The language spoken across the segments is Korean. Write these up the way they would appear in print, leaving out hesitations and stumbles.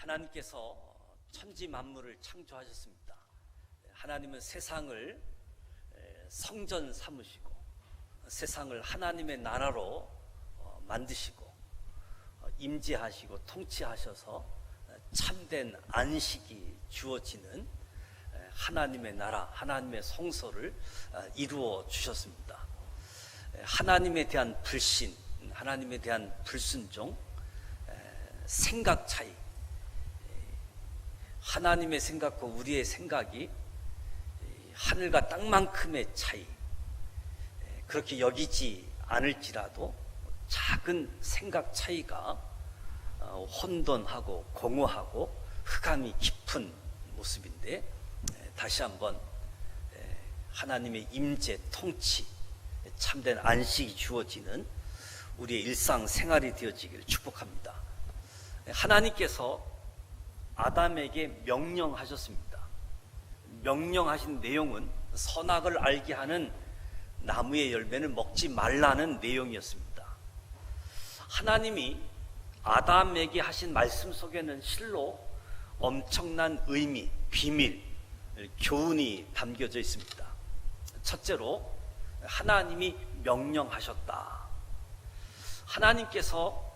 하나님께서 천지 만물을 창조하셨습니다. 하나님은 세상을 성전 삼으시고 세상을 하나님의 나라로 만드시고 임재하시고 통치하셔서 참된 안식이 주어지는 하나님의 나라, 하나님의 성소를 이루어 주셨습니다. 하나님에 대한 불신, 하나님에 대한 불순종, 생각 차이, 하나님의 생각과 우리의 생각이 하늘과 땅만큼의 차이, 그렇게 여기지 않을지라도 작은 생각 차이가 혼돈하고 공허하고 흑암이 깊은 모습인데, 다시 한번 하나님의 임재, 통치, 참된 안식이 주어지는 우리의 일상생활이 되어지기를 축복합니다. 하나님께서 아담에게 명령하셨습니다. 명령하신 내용은 선악을 알게 하는 나무의 열매는 먹지 말라는 내용이었습니다. 하나님이 아담에게 하신 말씀 속에는 실로 엄청난 의미, 비밀, 교훈이 담겨져 있습니다. 첫째로 하나님이 명령하셨다. 하나님께서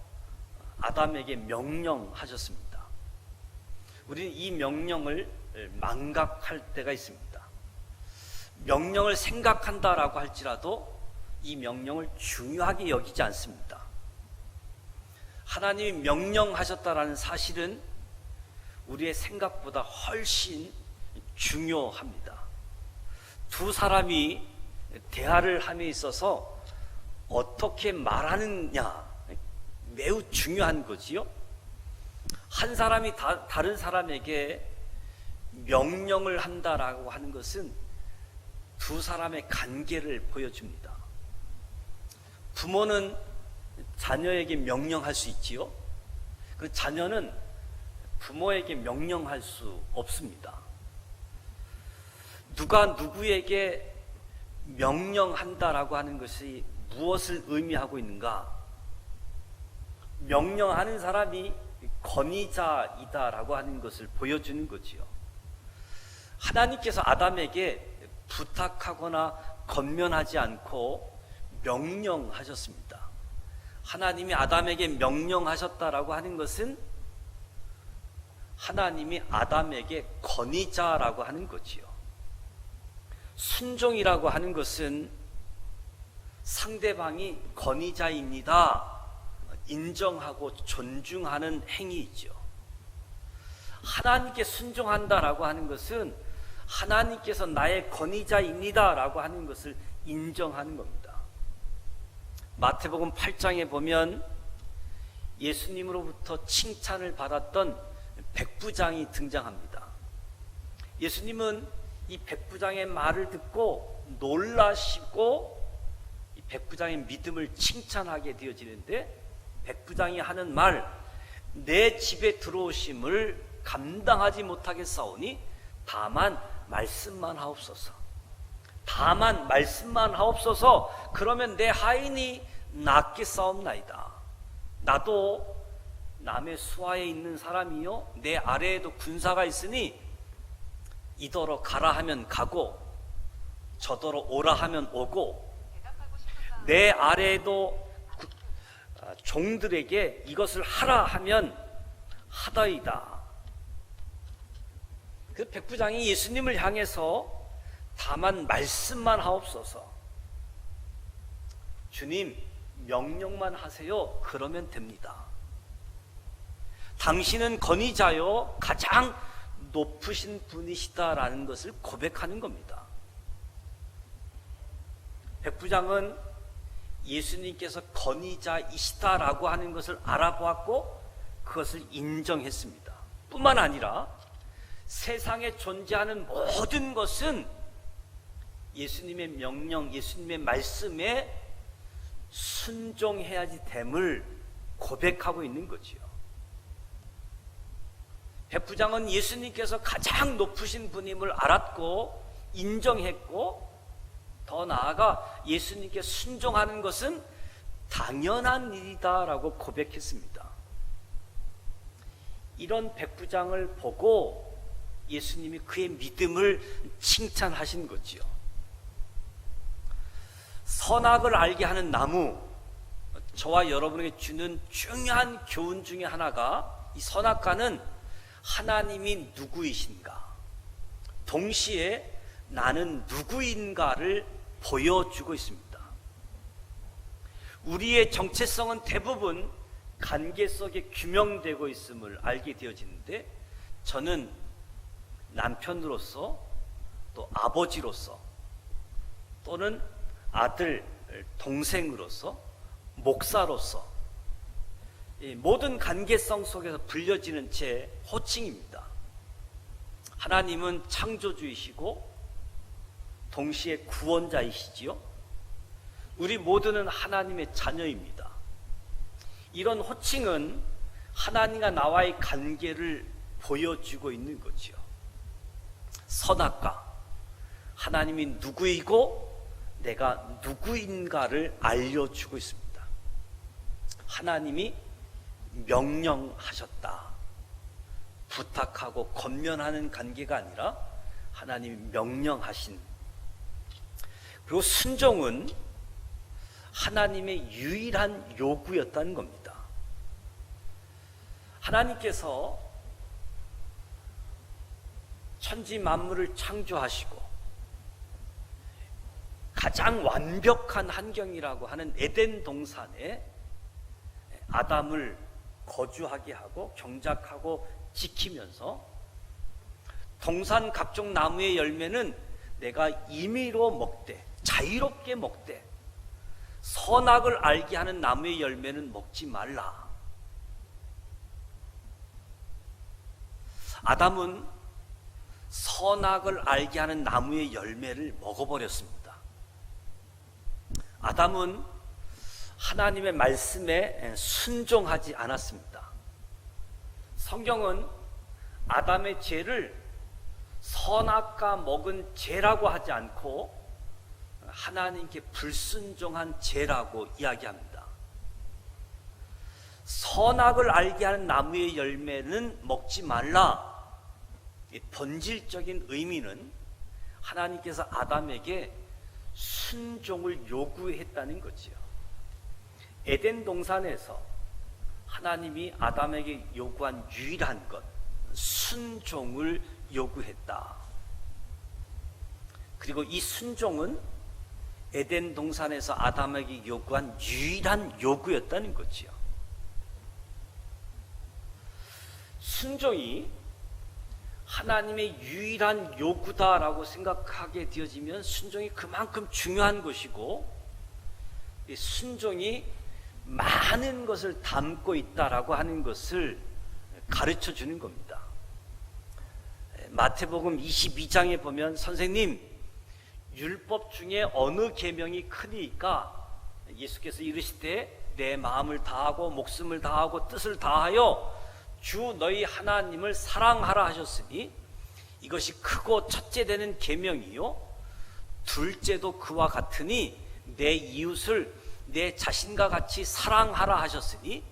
아담에게 명령하셨습니다. 우리는 이 명령을 망각할 때가 있습니다. 명령을 생각한다라고 할지라도 이 명령을 중요하게 여기지 않습니다. 하나님이 명령하셨다라는 사실은 우리의 생각보다 훨씬 중요합니다. 두 사람이 대화를 함에 있어서 어떻게 말하느냐 매우 중요한 거지요. 한 사람이 다른 사람에게 명령을 한다라고 하는 것은 두 사람의 관계를 보여줍니다. 부모는 자녀에게 명령할 수 있지요. 그 자녀는 부모에게 명령할 수 없습니다. 누가 누구에게 명령한다라고 하는 것이 무엇을 의미하고 있는가? 명령하는 사람이 권위자이다라고 하는 것을 보여주는 거지요. 하나님께서 아담에게 부탁하거나 권면하지 않고 명령하셨습니다. 하나님이 아담에게 명령하셨다라고 하는 것은 하나님이 아담에게 권위자라고 하는 거지요. 순종이라고 하는 것은 상대방이 권위자입니다 인정하고 존중하는 행위이죠. 하나님께 순종한다라고 하는 것은 하나님께서 나의 권위자입니다라고 하는 것을 인정하는 겁니다. 마태복음 8장에 보면 예수님으로부터 칭찬을 받았던 백부장이 등장합니다. 예수님은 이 백부장의 말을 듣고 놀라시고 이 백부장의 믿음을 칭찬하게 되어지는데, 백부장이 하는 말, 내 집에 들어오심을 감당하지 못하겠사오니 다만 말씀만 하옵소서. 다만 말씀만 하옵소서. 그러면 내 하인이 낫겠사옵나이다. 나도 남의 수하에 있는 사람이요 내 아래에도 군사가 있으니 이더러 가라 하면 가고 저더러 오라 하면 오고 내 아래에도 종들에게 이것을 하라 하면 하다이다. 그 백부장이 예수님을 향해서 다만 말씀만 하옵소서. 주님, 명령만 하세요. 그러면 됩니다. 당신은 권위자요 가장 높으신 분이시다라는 것을 고백하는 겁니다. 백부장은 예수님께서 권위자이시다라고 하는 것을 알아보았고 그것을 인정했습니다. 뿐만 아니라 세상에 존재하는 모든 것은 예수님의 명령, 예수님의 말씀에 순종해야지 됨을 고백하고 있는 거지요. 백부장은 예수님께서 가장 높으신 분임을 알았고 인정했고, 더 나아가 예수님께 순종하는 것은 당연한 일이다라고 고백했습니다. 이런 백부장을 보고 예수님이 그의 믿음을 칭찬하신 거지요. 선악을 알게 하는 나무, 저와 여러분에게 주는 중요한 교훈 중에 하나가 이 선악과는 하나님이 누구이신가, 동시에 나는 누구인가를 보여주고 있습니다. 우리의 정체성은 대부분 관계 속에 규명되고 있음을 알게 되어지는데, 저는 남편으로서, 또 아버지로서, 또는 아들, 동생으로서, 목사로서 이 모든 관계성 속에서 불려지는 제 호칭입니다. 하나님은 창조주이시고 동시에 구원자이시지요. 우리 모두는 하나님의 자녀입니다. 이런 호칭은 하나님과 나와의 관계를 보여주고 있는 거지요. 선악과, 하나님이 누구이고 내가 누구인가를 알려주고 있습니다. 하나님이 명령하셨다. 부탁하고 권면하는 관계가 아니라 하나님이 명령하신. 그리고 순종은 하나님의 유일한 요구였다는 겁니다. 하나님께서 천지 만물을 창조하시고 가장 완벽한 환경이라고 하는 에덴 동산에 아담을 거주하게 하고 경작하고 지키면서 동산 각종 나무의 열매는 내가 임의로 먹되, 자유롭게 먹되, 선악을 알게 하는 나무의 열매는 먹지 말라. 아담은 선악을 알게 하는 나무의 열매를 먹어버렸습니다. 아담은 하나님의 말씀에 순종하지 않았습니다. 성경은 아담의 죄를 선악과 먹은 죄라고 하지 않고 하나님께 불순종한 죄라고 이야기합니다. 선악을 알게 하는 나무의 열매는 먹지 말라. 이 본질적인 의미는 하나님께서 아담에게 순종을 요구했다는 거지요. 에덴 동산에서 하나님이 아담에게 요구한 유일한 것, 순종을 요구했다. 그리고 이 순종은 에덴 동산에서 아담에게 요구한 유일한 요구였다는 거지요. 순종이 하나님의 유일한 요구다라고 생각하게 되어지면 순종이 그만큼 중요한 것이고, 이 순종이 많은 것을 담고 있다라고 하는 것을 가르쳐 주는 겁니다. 마태복음 22장에 보면 선생님, 율법 중에 어느 계명이 크니까? 예수께서 이르시되 내 마음을 다하고 목숨을 다하고 뜻을 다하여 주 너희 하나님을 사랑하라 하셨으니 이것이 크고 첫째 되는 계명이요 둘째도 그와 같으니 내 이웃을 내 자신과 같이 사랑하라 하셨으니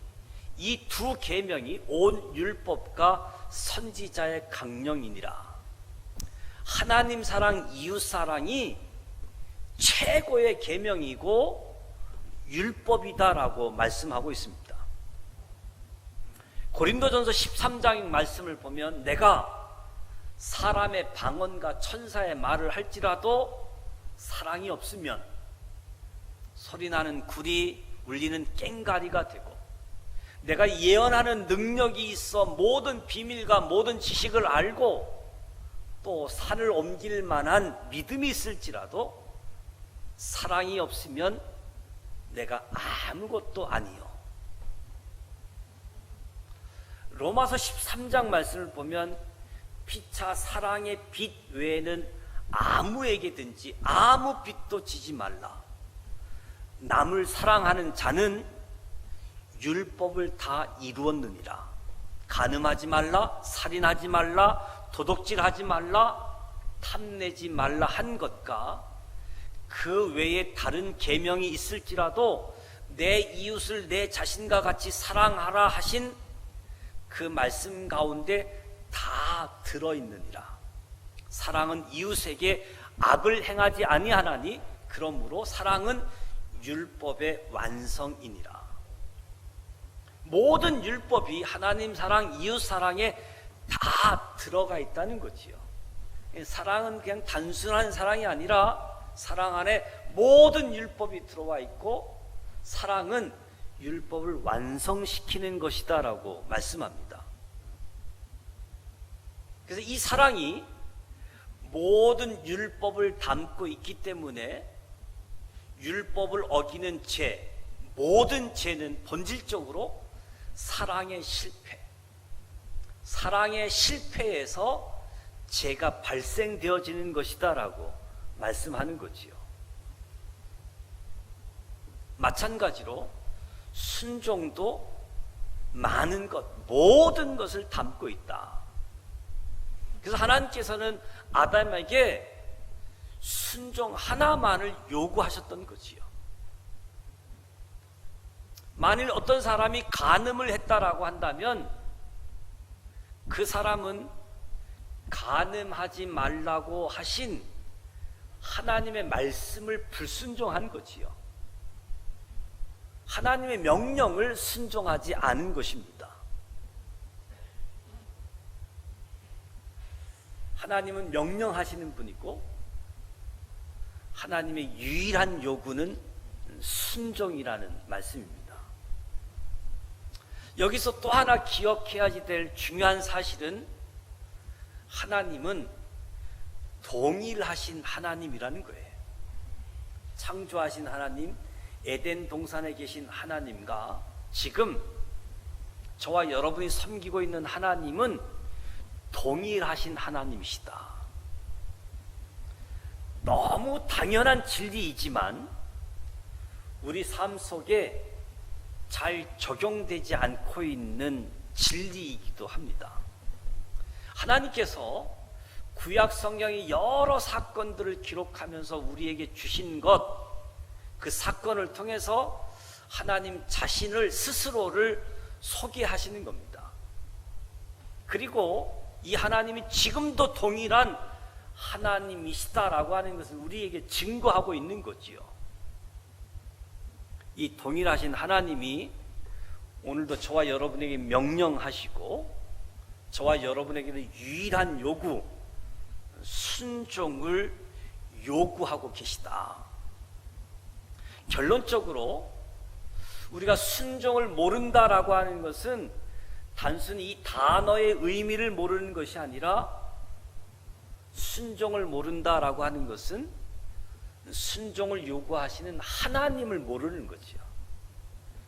이 두 계명이 온 율법과 선지자의 강령이니라. 하나님 사랑, 이웃 사랑이 최고의 계명이고 율법이다라고 말씀하고 있습니다. 고린도전서 13장 말씀을 보면 내가 사람의 방언과 천사의 말을 할지라도 사랑이 없으면 소리나는 구리, 울리는 꽹가리가 되고, 내가 예언하는 능력이 있어 모든 비밀과 모든 지식을 알고 또 산을 옮길 만한 믿음이 있을지라도 사랑이 없으면 내가 아무것도 아니요. 로마서 13장 말씀을 보면 피차 사랑의 빛 외에는 아무에게든지 아무 빛도 지지 말라. 남을 사랑하는 자는 율법을 다 이루었느니라. 간음하지 말라, 살인하지 말라, 도둑질하지 말라, 탐내지 말라 한 것과 그 외에 다른 계명이 있을지라도 내 이웃을 내 자신과 같이 사랑하라 하신 그 말씀 가운데 다 들어있느니라. 사랑은 이웃에게 악을 행하지 아니하나니 그러므로 사랑은 율법의 완성이니라. 모든 율법이 하나님 사랑, 이웃 사랑에 다 들어가 있다는 거지요. 사랑은 그냥 단순한 사랑이 아니라 사랑 안에 모든 율법이 들어와 있고 사랑은 율법을 완성시키는 것이다 라고 말씀합니다. 그래서 이 사랑이 모든 율법을 담고 있기 때문에 율법을 어기는 죄, 모든 죄는 본질적으로 사랑의 실패, 사랑의 실패에서 죄가 발생되어지는 것이다 라고 말씀하는 거지요. 마찬가지로 순종도 많은 것, 모든 것을 담고 있다. 그래서 하나님께서는 아담에게 순종 하나만을 요구하셨던 거지요. 만일 어떤 사람이 간음을 했다라고 한다면 그 사람은 간음하지 말라고 하신 하나님의 말씀을 불순종한 거지요. 하나님의 명령을 순종하지 않은 것입니다. 하나님은 명령하시는 분이고 하나님의 유일한 요구는 순종이라는 말씀입니다. 여기서 또 하나 기억해야 될 중요한 사실은 하나님은 동일하신 하나님이라는 거예요. 창조하신 하나님, 에덴 동산에 계신 하나님과 지금 저와 여러분이 섬기고 있는 하나님은 동일하신 하나님이시다. 너무 당연한 진리이지만 우리 삶 속에 잘 적용되지 않고 있는 진리이기도 합니다. 하나님께서 구약 성경의 여러 사건들을 기록하면서 우리에게 주신 것, 그 사건을 통해서 하나님 자신을 스스로를 소개하시는 겁니다. 그리고 이 하나님이 지금도 동일한 하나님이시다라고 하는 것을 우리에게 증거하고 있는 거지요. 이 동일하신 하나님이 오늘도 저와 여러분에게 명령하시고 저와 여러분에게는 유일한 요구, 순종을 요구하고 계시다. 결론적으로 우리가 순종을 모른다라고 하는 것은 단순히 이 단어의 의미를 모르는 것이 아니라 순종을 모른다라고 하는 것은 순종을 요구하시는 하나님을 모르는 거죠.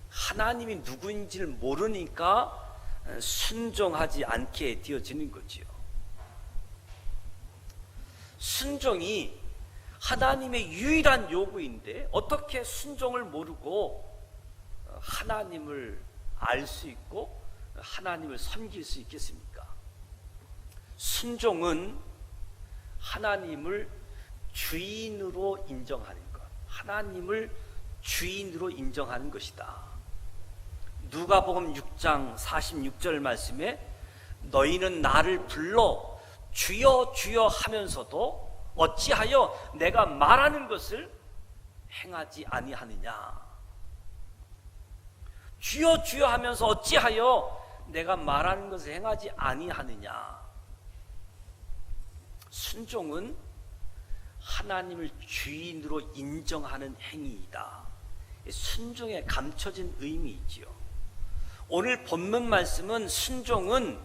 하나님이 누구인지를 모르니까 순종하지 않게 되어지는 거지요. 순종이 하나님의 유일한 요구인데 어떻게 순종을 모르고 하나님을 알 수 있고 하나님을 섬길 수 있겠습니까? 순종은 하나님을 주인으로 인정하는 것, 하나님을 주인으로 인정하는 것이다. 누가복음 6장 46절 말씀에 너희는 나를 불러 주여 주여 하면서도 어찌하여 내가 말하는 것을 행하지 아니하느냐. 주여 주여 하면서 어찌하여 내가 말하는 것을 행하지 아니하느냐. 순종은 하나님을 주인으로 인정하는 행위이다. 순종에 감춰진 의미이지요. 오늘 본문 말씀은 순종은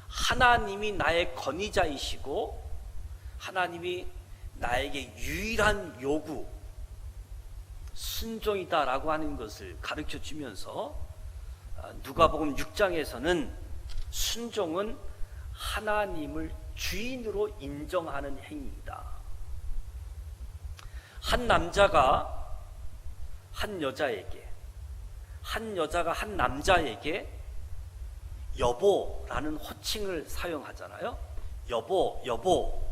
하나님이 나의 권위자이시고 하나님이 나에게 유일한 요구, 순종이다라고 하는 것을 가르쳐 주면서 누가복음 6장에서는 순종은 하나님을 주인으로 인정하는 행위이다. 한 남자가 한 여자에게, 한 여자가 한 남자에게 여보라는 호칭을 사용하잖아요. 여보, 여보.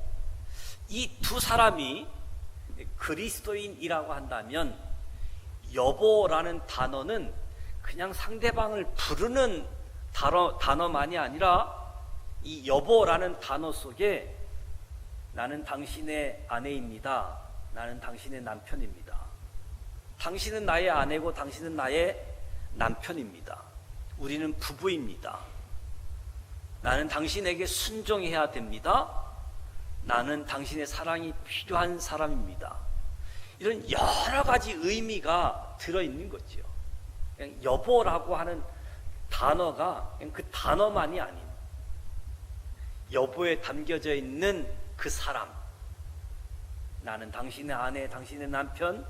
이 두 사람이 그리스도인이라고 한다면 여보라는 단어는 그냥 상대방을 부르는 단어만이 아니라 이 여보라는 단어 속에 나는 당신의 아내입니다. 나는 당신의 남편입니다. 당신은 나의 아내고 당신은 나의 남편입니다. 우리는 부부입니다. 나는 당신에게 순종해야 됩니다. 나는 당신의 사랑이 필요한 사람입니다. 이런 여러 가지 의미가 들어있는 거죠. 그냥 여보라고 하는 단어가 그냥 그 단어만이 아닌 여보에 담겨져 있는 그 사람, 나는 당신의 아내, 당신의 남편,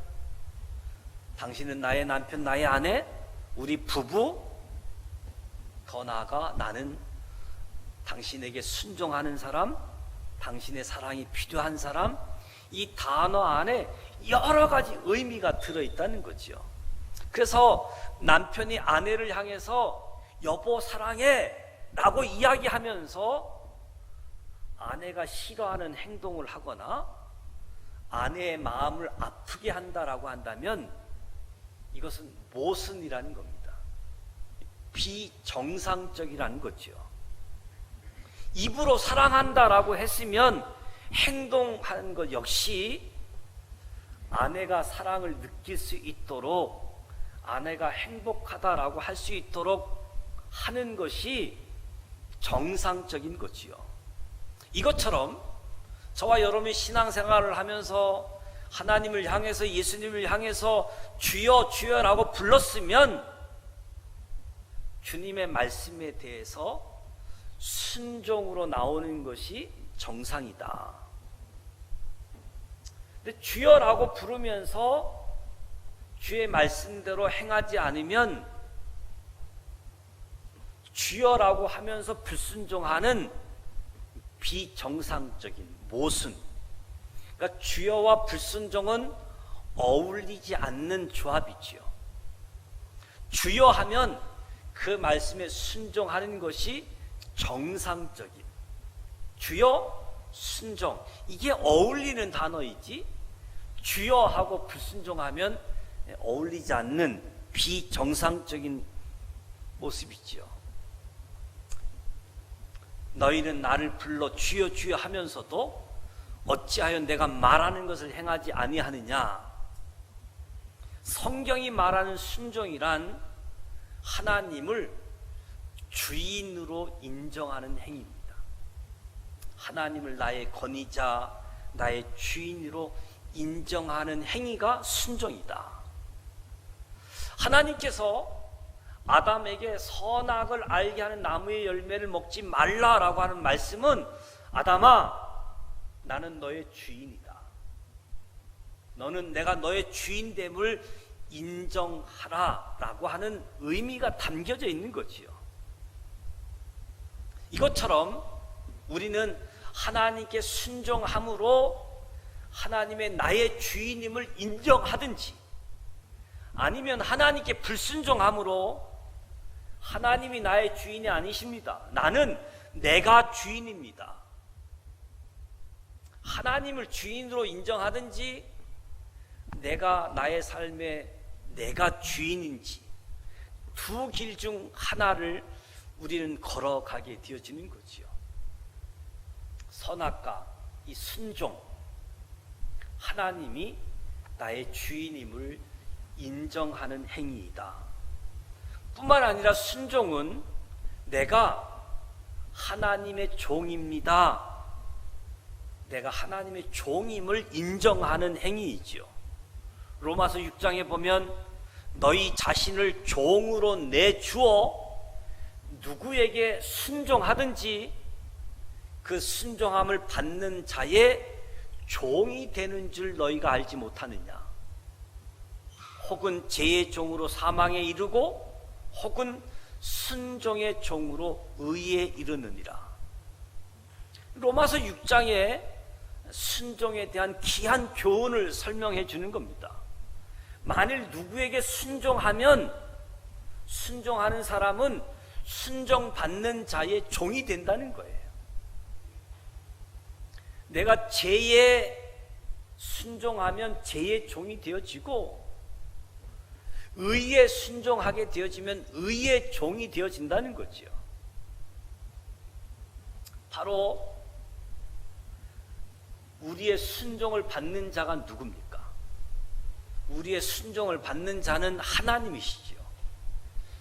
당신은 나의 남편, 나의 아내, 우리 부부, 더 나아가 나는 당신에게 순종하는 사람, 당신의 사랑이 필요한 사람, 이 단어 안에 여러 가지 의미가 들어있다는 거죠. 그래서 남편이 아내를 향해서 여보 사랑해 라고 이야기하면서 아내가 싫어하는 행동을 하거나 아내의 마음을 아프게 한다라고 한다면 이것은 모순이라는 겁니다. 비정상적이라는 거죠. 입으로 사랑한다라고 했으면 행동하는 것 역시 아내가 사랑을 느낄 수 있도록, 아내가 행복하다라고 할 수 있도록 하는 것이 정상적인 거지요. 이것처럼 저와 여러분이 신앙생활을 하면서 하나님을 향해서, 예수님을 향해서 주여 주여라고 불렀으면 주님의 말씀에 대해서 순종으로 나오는 것이 정상이다. 근데 주여라고 부르면서 주의 말씀대로 행하지 않으면 주여라고 하면서 불순종하는 비정상적인 모순. 그러니까 주여와 불순종은 어울리지 않는 조합이지요. 주여 하면 그 말씀에 순종하는 것이 정상적인, 주여 순종, 이게 어울리는 단어이지 주여하고 불순종하면 어울리지 않는 비정상적인 모습이지요. 너희는 나를 불러 주여 주여 하면서도 어찌하여 내가 말하는 것을 행하지 아니하느냐. 성경이 말하는 순종이란 하나님을 주인으로 인정하는 행위입니다. 하나님을 나의 권위자, 나의 주인으로 인정하는 행위가 순종이다. 하나님께서 아담에게 선악을 알게 하는 나무의 열매를 먹지 말라라고 하는 말씀은 아담아, 나는 너의 주인이다. 너는 내가 너의 주인됨을 인정하라 라고 하는 의미가 담겨져 있는 거지요. 이것처럼 우리는 하나님께 순종함으로 하나님의 나의 주인임을 인정하든지, 아니면 하나님께 불순종함으로 하나님이 나의 주인이 아니십니다, 나는 내가 주인입니다, 하나님을 주인으로 인정하든지 내가 나의 삶에 내가 주인인지 두 길 중 하나를 우리는 걸어가게 되어지는 거지요. 선악과 이 순종, 하나님이 나의 주인임을 인정하는 행위이다. 뿐만 아니라 순종은 내가 하나님의 종입니다, 내가 하나님의 종임을 인정하는 행위이지요. 로마서 6장에 보면 너희 자신을 종으로 내주어 누구에게 순종하든지 그 순종함을 받는 자의 종이 되는 줄 너희가 알지 못하느냐. 혹은 죄의 종으로 사망에 이르고 혹은 순종의 종으로 의에 이르느니라. 로마서 6장에 순종에 대한 귀한 교훈을 설명해 주는 겁니다. 만일 누구에게 순종하면 순종하는 사람은 순종받는 자의 종이 된다는 거예요. 내가 죄에 순종하면 죄의 종이 되어지고, 의에 순종하게 되어지면 의의 종이 되어진다는 거지요. 바로 우리의 순종을 받는 자가 누굽니까? 우리의 순종을 받는 자는 하나님이시지요.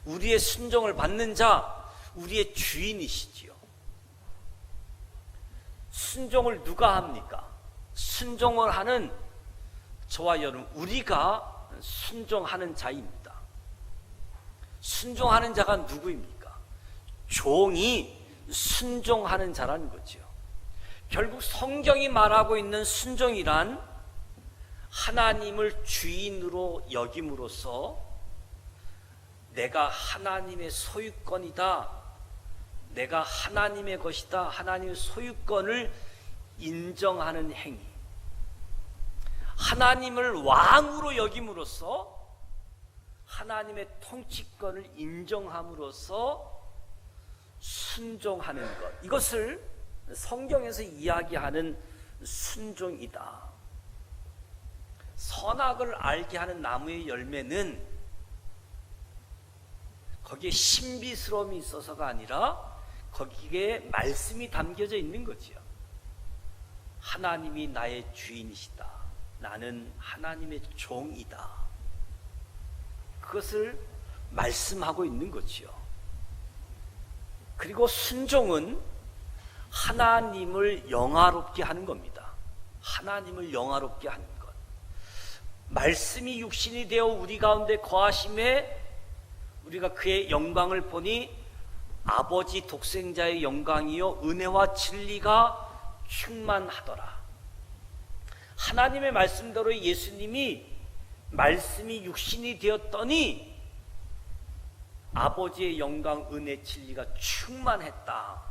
우리의 순종을 받는 자, 우리의 주인이시지요. 순종을 누가 합니까? 순종을 하는 저와 여러분, 우리가 순종하는 자입니다. 순종하는 자가 누구입니까? 종이 순종하는 자라는 거죠. 결국 성경이 말하고 있는 순종이란 하나님을 주인으로 여김으로써 내가 하나님의 소유권이다, 내가 하나님의 것이다, 하나님의 소유권을 인정하는 행위, 하나님을 왕으로 여김으로써 하나님의 통치권을 인정함으로써 순종하는 것, 이것을 성경에서 이야기하는 순종이다. 선악을 알게 하는 나무의 열매는 거기에 신비스러움이 있어서가 아니라 거기에 말씀이 담겨져 있는 거지요. 하나님이 나의 주인이시다, 나는 하나님의 종이다, 그것을 말씀하고 있는 거지요. 그리고 순종은 하나님을 영화롭게 하는 겁니다. 하나님을 영화롭게 하는 것. 말씀이 육신이 되어 우리 가운데 거하심에 우리가 그의 영광을 보니 아버지 독생자의 영광이요 은혜와 진리가 충만하더라. 하나님의 말씀대로 예수님이 말씀이 육신이 되었더니 아버지의 영광, 은혜, 진리가 충만했다.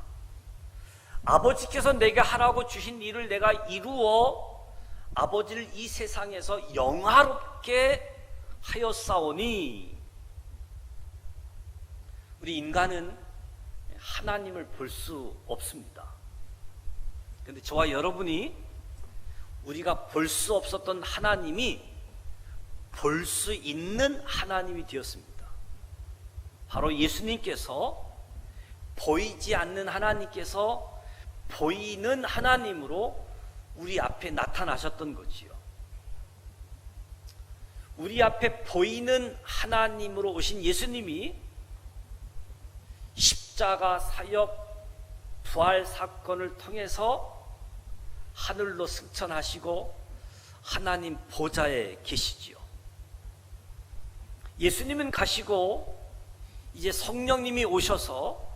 아버지께서 내게 하라고 주신 일을 내가 이루어 아버지를 이 세상에서 영화롭게 하였사오니. 우리 인간은 하나님을 볼 수 없습니다. 그런데 저와 여러분이 우리가 볼 수 없었던 하나님이 볼 수 있는 하나님이 되었습니다. 바로 예수님께서 보이지 않는 하나님께서 보이는 하나님으로 우리 앞에 나타나셨던 거지요. 우리 앞에 보이는 하나님으로 오신 예수님이 십자가 사역 부활 사건을 통해서 하늘로 승천하시고 하나님 보좌에 계시지요. 예수님은 가시고 이제 성령님이 오셔서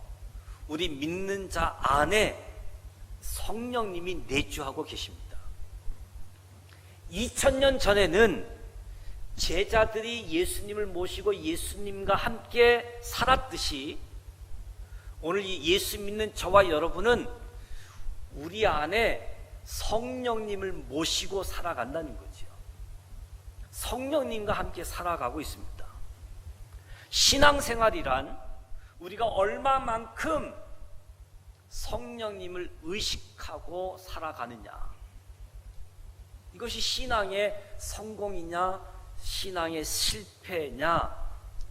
우리 믿는 자 안에 성령님이 내주하고 계십니다. 2000년 전에는 제자들이 예수님을 모시고 예수님과 함께 살았듯이 오늘 이 예수 믿는 저와 여러분은 우리 안에 성령님을 모시고 살아간다는 거죠. 성령님과 함께 살아가고 있습니다. 신앙생활이란 우리가 얼마만큼 성령님을 의식하고 살아가느냐, 이것이 신앙의 성공이냐 신앙의 실패냐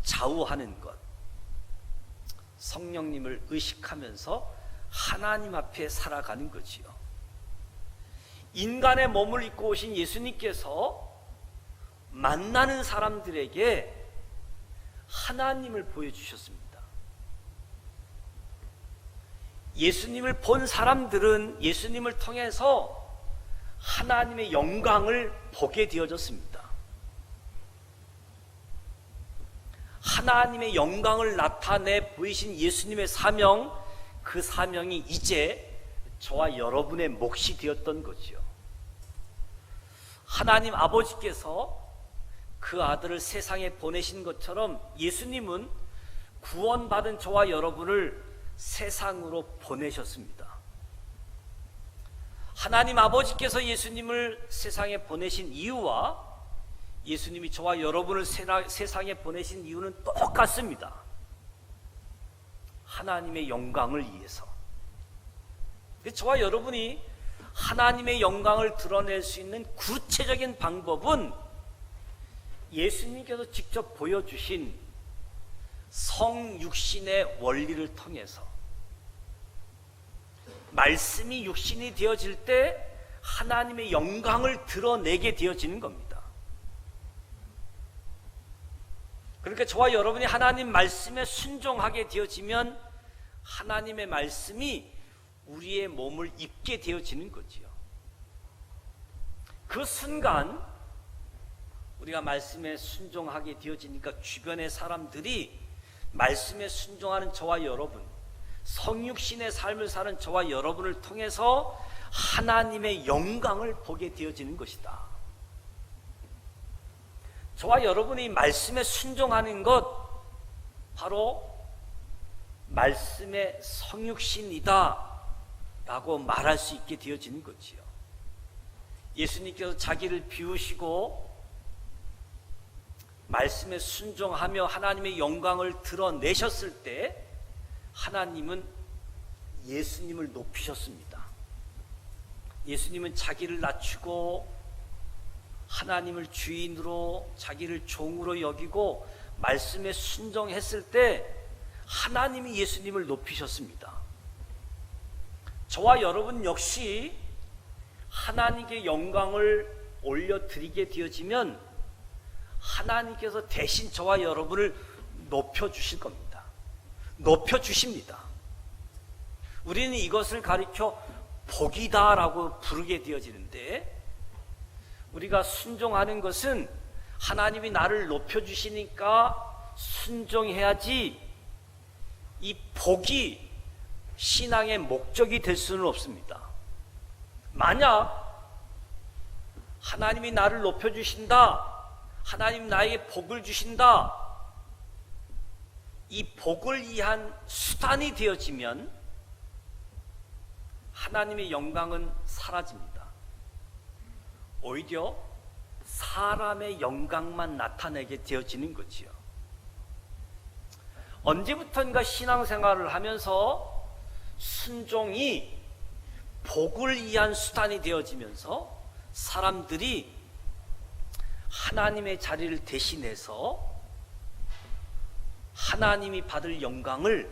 좌우하는 것. 성령님을 의식하면서 하나님 앞에 살아가는 거지요. 인간의 몸을 입고 오신 예수님께서 만나는 사람들에게 하나님을 보여주셨습니다. 예수님을 본 사람들은 예수님을 통해서 하나님의 영광을 보게 되어졌습니다. 하나님의 영광을 나타내 보이신 예수님의 사명, 그 사명이 이제 저와 여러분의 몫이 되었던 거지요. 하나님 아버지께서 그 아들을 세상에 보내신 것처럼 예수님은 구원받은 저와 여러분을 세상으로 보내셨습니다. 하나님 아버지께서 예수님을 세상에 보내신 이유와 예수님이 저와 여러분을 세상에 보내신 이유는 똑같습니다. 하나님의 영광을 위해서. 저와 여러분이 하나님의 영광을 드러낼 수 있는 구체적인 방법은 예수님께서 직접 보여주신 성육신의 원리를 통해서 말씀이 육신이 되어질 때 하나님의 영광을 드러내게 되어지는 겁니다. 그러니까 저와 여러분이 하나님 말씀에 순종하게 되어지면 하나님의 말씀이 우리의 몸을 입게 되어지는 거지요. 그 순간 우리가 말씀에 순종하게 되어지니까 주변의 사람들이 말씀에 순종하는 저와 여러분, 성육신의 삶을 사는 저와 여러분을 통해서 하나님의 영광을 보게 되어지는 것이다. 저와 여러분이 말씀에 순종하는 것 바로 말씀의 성육신이다 라고 말할 수 있게 되어지는 거지요. 예수님께서 자기를 비우시고 말씀에 순종하며 하나님의 영광을 드러내셨을 때 하나님은 예수님을 높이셨습니다. 예수님은 자기를 낮추고 하나님을 주인으로 자기를 종으로 여기고 말씀에 순종했을 때 하나님이 예수님을 높이셨습니다. 저와 여러분 역시 하나님께 영광을 올려드리게 되어지면 하나님께서 대신 저와 여러분을 높여주실 겁니다. 높여주십니다. 우리는 이것을 가리켜 복이다라고 부르게 되어지는데, 우리가 순종하는 것은 하나님이 나를 높여주시니까 순종해야지 이 복이 신앙의 목적이 될 수는 없습니다. 만약 하나님이 나를 높여주신다, 하나님 나에게 복을 주신다, 이 복을 위한 수단이 되어지면 하나님의 영광은 사라집니다. 오히려 사람의 영광만 나타내게 되어지는 거지요. 언제부턴가 신앙생활을 하면서 순종이 복을 위한 수단이 되어지면서 사람들이 하나님의 자리를 대신해서 하나님이 받을 영광을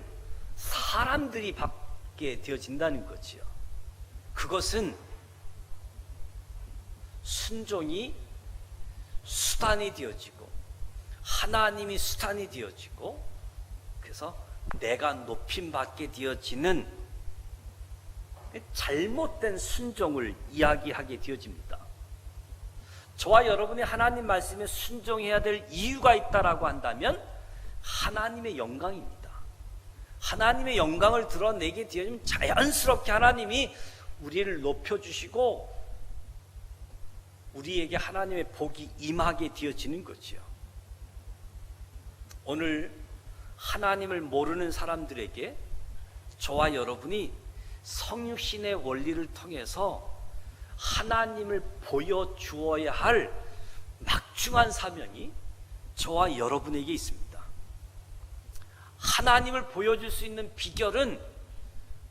사람들이 받게 되어진다는 거지요. 그것은 순종이 수단이 되어지고 하나님이 수단이 되어지고 그래서 내가 높임받게 되어지는 잘못된 순종을 이야기하게 되어집니다. 저와 여러분이 하나님 말씀에 순종해야 될 이유가 있다라고 한다면 하나님의 영광입니다. 하나님의 영광을 드러내게 되어지면 자연스럽게 하나님이 우리를 높여주시고 우리에게 하나님의 복이 임하게 되어지는 거지요. 오늘 하나님을 모르는 사람들에게 저와 여러분이 성육신의 원리를 통해서 하나님을 보여주어야 할 막중한 사명이 저와 여러분에게 있습니다. 하나님을 보여줄 수 있는 비결은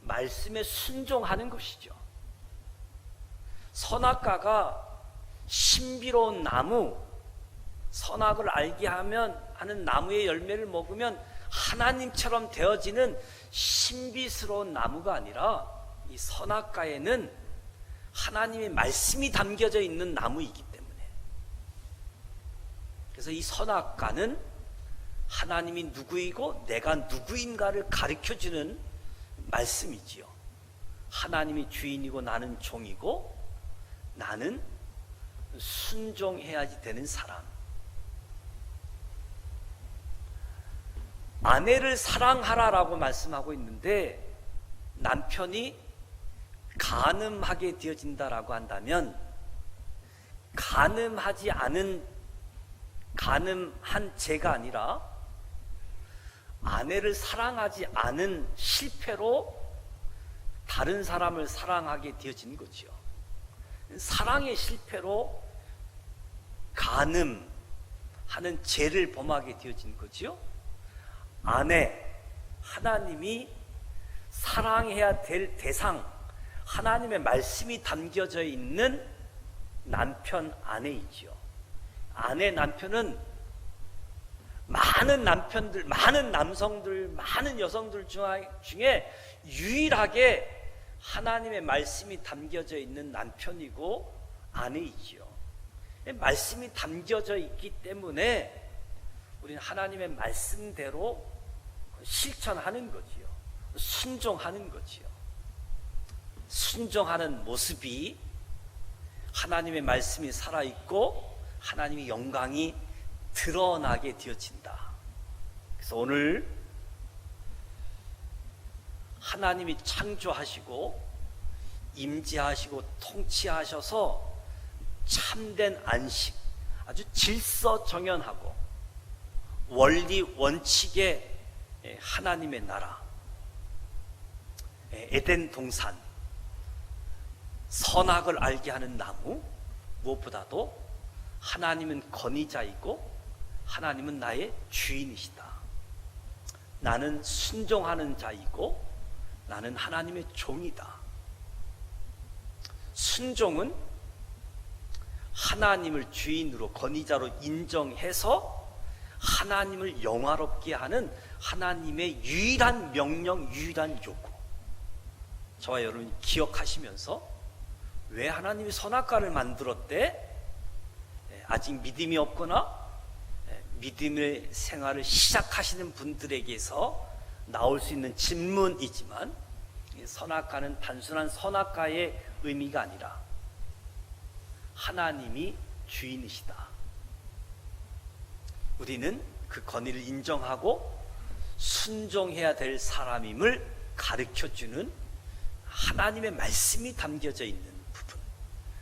말씀에 순종하는 것이죠. 선악과가 신비로운 나무, 선악을 알게 하는 나무의 열매를 먹으면 하나님처럼 되어지는 신비스러운 나무가 아니라 이 선악과에는 하나님의 말씀이 담겨져 있는 나무이기 때문에, 그래서 이 선악과는 하나님이 누구이고 내가 누구인가를 가르쳐주는 말씀이지요. 하나님이 주인이고 나는 종이고 나는 순종해야지 되는 사람. 아내를 사랑하라라고 말씀하고 있는데 남편이 간음하게 되어진다라고 한다면 간음한 죄가 아니라 아내를 사랑하지 않은 실패로 다른 사람을 사랑하게 되어진 거지요. 사랑의 실패로 간음하는 죄를 범하게 되어진 거지요. 아내, 하나님이 사랑해야 될 대상, 하나님의 말씀이 담겨져 있는 남편, 아내이지요. 아내, 남편은 많은 남편들, 많은 남성들, 많은 여성들 중에 유일하게 하나님의 말씀이 담겨져 있는 남편이고 아내이지요. 말씀이 담겨져 있기 때문에 우리는 하나님의 말씀대로 실천하는 거지요. 순종하는 거지요. 순종하는 모습이 하나님의 말씀이 살아있고 하나님의 영광이 드러나게 되어진다. 그래서 오늘 하나님이 창조하시고 임재하시고 통치하셔서 참된 안식, 아주 질서정연하고 원리 원칙의 하나님의 나라, 에덴 동산, 선악을 알게 하는 나무, 무엇보다도 하나님은 권위자이고 하나님은 나의 주인이시다. 나는 순종하는 자이고 나는 하나님의 종이다. 순종은 하나님을 주인으로 권위자로 인정해서 하나님을 영화롭게 하는 하나님의 유일한 명령, 유일한 요구. 저와 여러분이 기억하시면서 왜 하나님이 선악과를 만들었대? 아직 믿음이 없거나 믿음의 생활을 시작하시는 분들에게서 나올 수 있는 질문이지만, 선악과는 단순한 선악과의 의미가 아니라 하나님이 주인이시다. 우리는 그 권위를 인정하고 순종해야 될 사람임을 가르쳐주는 하나님의 말씀이 담겨져 있는 부분,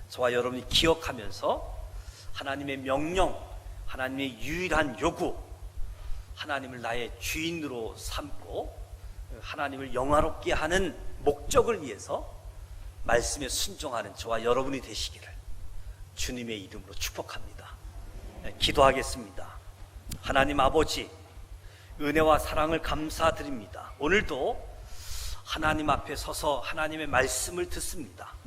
저와 여러분이 기억하면서 하나님의 명령, 하나님의 유일한 요구, 하나님을 나의 주인으로 삼고 하나님을 영화롭게 하는 목적을 위해서 말씀에 순종하는 저와 여러분이 되시기를 주님의 이름으로 축복합니다. 기도하겠습니다. 하나님 아버지, 은혜와 사랑을 감사드립니다. 오늘도 하나님 앞에 서서 하나님의 말씀을 듣습니다.